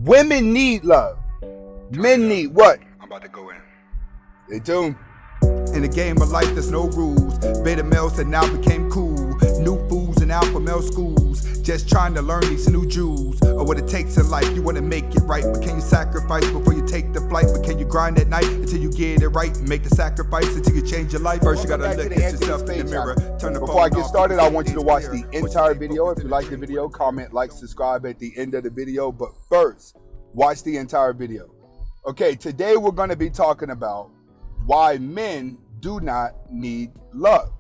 Women need love. Men need what? I'm about to go in. Stay tuned. In the game of life, there's no rules. Beta males that now became cool. New fools in alpha male schools. Just trying to learn these new jewels of what it takes in life. You want to make it right, but can you sacrifice before you take the flight? But can you grind at night until you get it right? Make the sacrifice until you change your life. First, you gotta look at yourself in the mirror. Turn the Before I get phone off, started, I want you to watch clear. the entire video. If you like the video, comment, like, subscribe at the end of the video. But first, watch the entire video. Okay, today we're going to be talking about why men do not need love.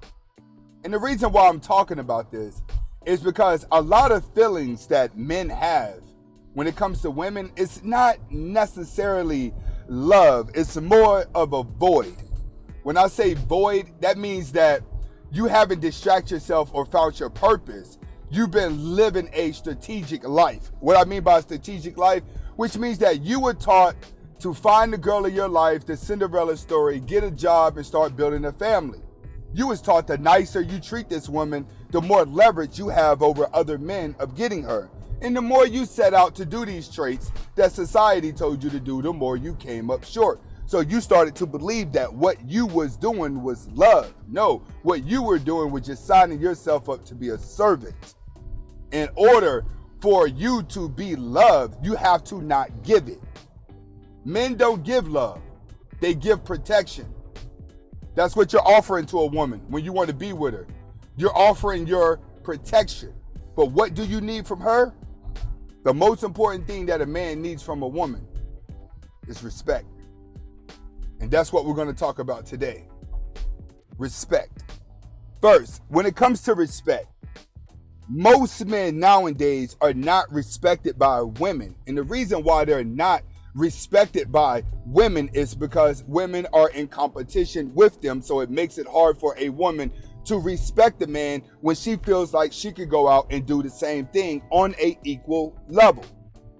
And the reason why I'm talking about this is because a lot of feelings that men have when it comes to women, it's not necessarily love. It's more of a void. When I say void, that means that you haven't distracted yourself or found your purpose. You've been living a strategic life. What I mean by strategic life, which means that you were taught to find the girl of your life, the Cinderella story, get a job, and start building a family. You was taught the nicer you treat this woman, the more leverage you have over other men of getting her. And the more you set out to do these traits that society told you to do, the more you came up short. So you started to believe that what you was doing was love. No, what you were doing was just signing yourself up to be a servant. In order for you to be loved, you have to not give it. Men don't give love. They give protection. That's what you're offering to a woman when you want to be with her. You're offering your protection. But what do you need from her? The most important thing that a man needs from a woman is respect. And that's what we're going to talk about today. Respect. First, when it comes to respect, most men nowadays are not respected by women. And the reason why they're not respected by women is because women are in competition with them. So it makes it hard for a woman to respect a man when she feels like she could go out and do the same thing on an equal level.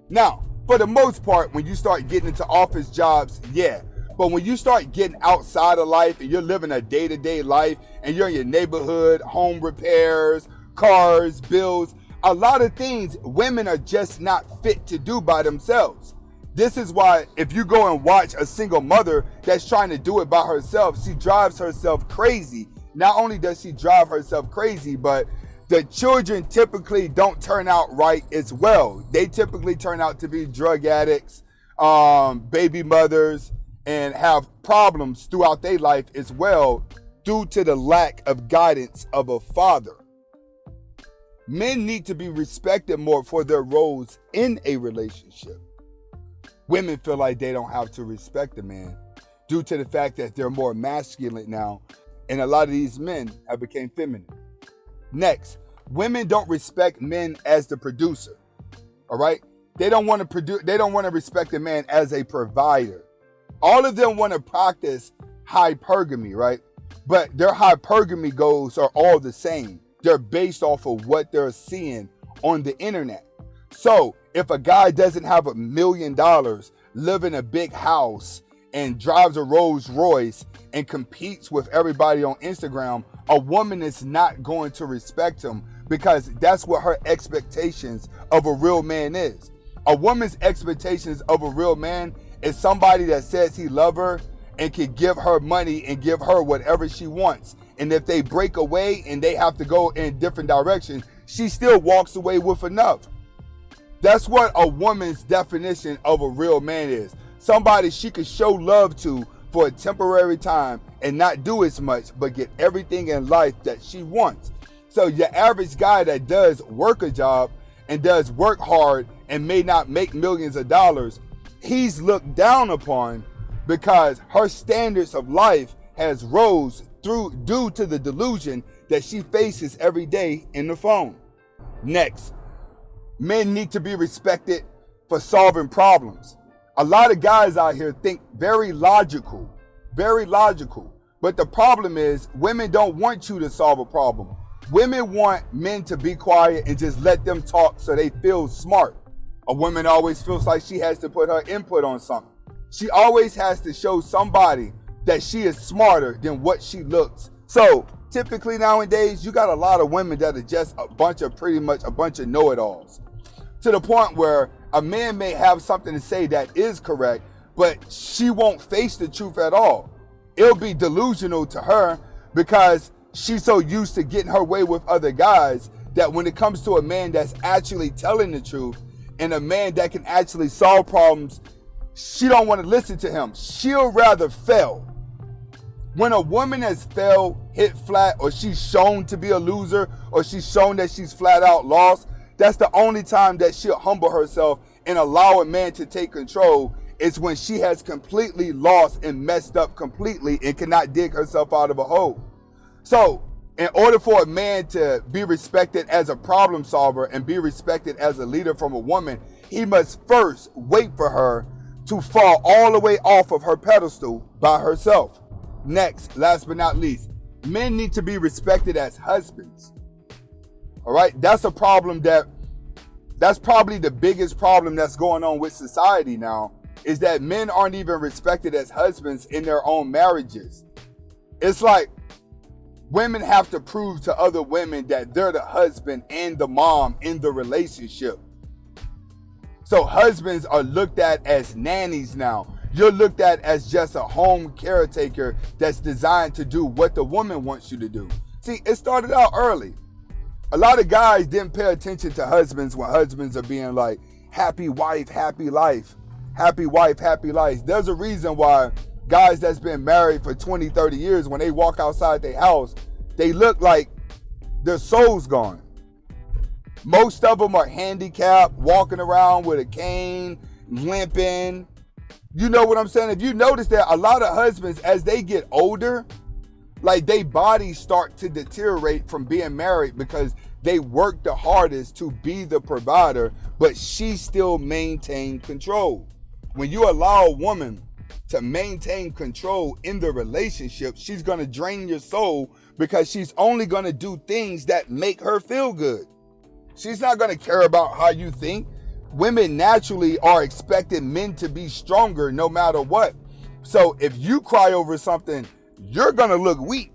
Now, for the most part, when you start getting into office jobs, yeah. But when you start getting outside of life and you're living a day-to-day life and you're in your neighborhood, home repairs, cars, bills, a lot of things women are just not fit to do by themselves. This is why if you go and watch a single mother that's trying to do it by herself, she drives herself crazy. Not only does she drive herself crazy, but the children typically don't turn out right as well. They typically turn out to be drug addicts, baby mothers, and have problems throughout their life as well due to the lack of guidance of a father. Men need to be respected more for their roles in a relationship. Women feel like they don't have to respect a man due to the fact that they're more masculine now, and a lot of these men have become feminine. Next, women don't respect men as the producer. All right? They don't want to respect a man as a provider. All of them want to practice hypergamy, right? But their hypergamy goals are all the same. They're based off of what they're seeing on the internet. So if a guy doesn't have $1 million, live in a big house, and drives a Rolls Royce and competes with everybody on Instagram, a woman is not going to respect him because that's what her expectations of a real man is. A woman's expectations of a real man is somebody that says he loves her and can give her money and give her whatever she wants. And if they break away and they have to go in different directions, she still walks away with enough. That's what a woman's definition of a real man is. Somebody she could show love to for a temporary time and not do as much, but get everything in life that she wants. So your average guy that does work a job and does work hard and may not make millions of dollars, he's looked down upon because her standards of life has rose due to the delusion that she faces every day in the phone. Next, men need to be respected for solving problems. A lot of guys out here think very logical. But the problem is women don't want you to solve a problem. Women want men to be quiet and just let them talk so they feel smart. A woman always feels like she has to put her input on something. She always has to show somebody that she is smarter than what she looks. So typically nowadays, you got a lot of women that are just a bunch of know-it-alls. To the point where A man may have something to say that is correct, but she won't face the truth at all. It'll be delusional to her because she's so used to getting her way with other guys that when it comes to a man that's actually telling the truth and a man that can actually solve problems, she don't want to listen to him. She'll rather fail. When a woman has failed, hit flat, or she's shown to be a loser, or she's shown that she's flat out lost, that's the only time that she'll humble herself and allow a man to take control. Is when she has completely lost and messed up completely and cannot dig herself out of a hole. So in order for a man to be respected as a problem solver and be respected as a leader from a woman, he must first wait for her to fall all the way off of her pedestal by herself. Next, last but not least, men need to be respected as husbands. All right, that's probably the biggest problem that's going on with society now, is that men aren't even respected as husbands in their own marriages. It's like women have to prove to other women that they're the husband and the mom in the relationship. So husbands are looked at as nannies now. You're looked at as just a home caretaker that's designed to do what the woman wants you to do. See, it started out early. A lot of guys didn't pay attention to husbands when husbands are being like, happy wife, happy life. Happy wife, happy life. There's a reason why guys that's been married for 20, 30 years, when they walk outside their house, they look like their soul's gone. Most of them are handicapped, walking around with a cane, limping. You know what I'm saying? If you notice that a lot of husbands, as they get older, like their bodies start to deteriorate from being married because they work the hardest to be the provider, but she still maintained control. When you allow a woman to maintain control in the relationship, she's going to drain your soul because she's only going to do things that make her feel good. She's not going to care about how you think. Women naturally are expecting men to be stronger no matter what. So if you cry over something, you're going to look weak.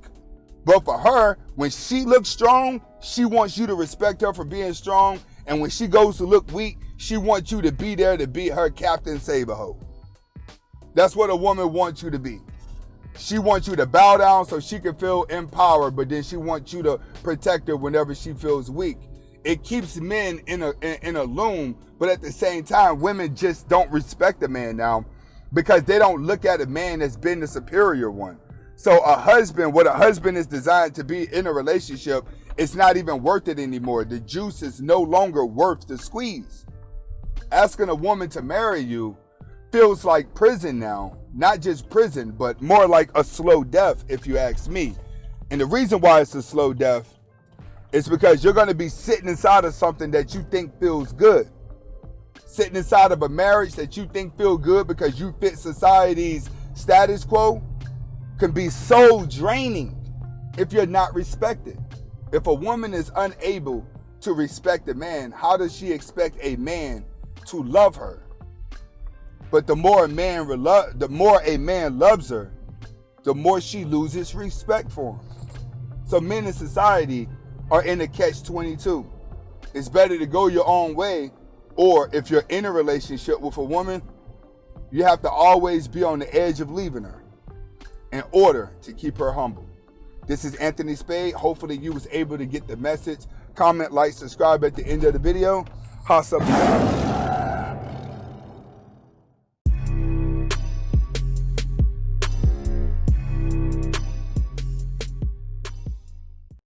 But for her, when she looks strong, she wants you to respect her for being strong. And when she goes to look weak, she wants you to be there to be her Captain Saberho. That's what a woman wants you to be. She wants you to bow down so she can feel empowered, but then she wants you to protect her whenever she feels weak. It keeps men in a loom, but at the same time, women just don't respect a man now because they don't look at a man as being the superior one. So a husband, what a husband is designed to be in a relationship, it's not even worth it anymore. The juice is no longer worth the squeeze. Asking a woman to marry you feels like prison now. Not just prison, but more like a slow death, if you ask me. And the reason why it's a slow death is because you're going to be sitting inside of something that you think feels good. Sitting inside of a marriage that you think feel good because you fit society's status quo can be so draining if you're not respected. If a woman is unable to respect a man, how does she expect a man to love her? But the more a man loves her, the more she loses respect for him. So men in society are in a catch-22. It's better to go your own way, or if you're in a relationship with a woman, you have to always be on the edge of leaving her in order to keep her humble. This is Anthony Spade. Hopefully you was able to get the message. Comment, like, subscribe at the end of the video. Hustle.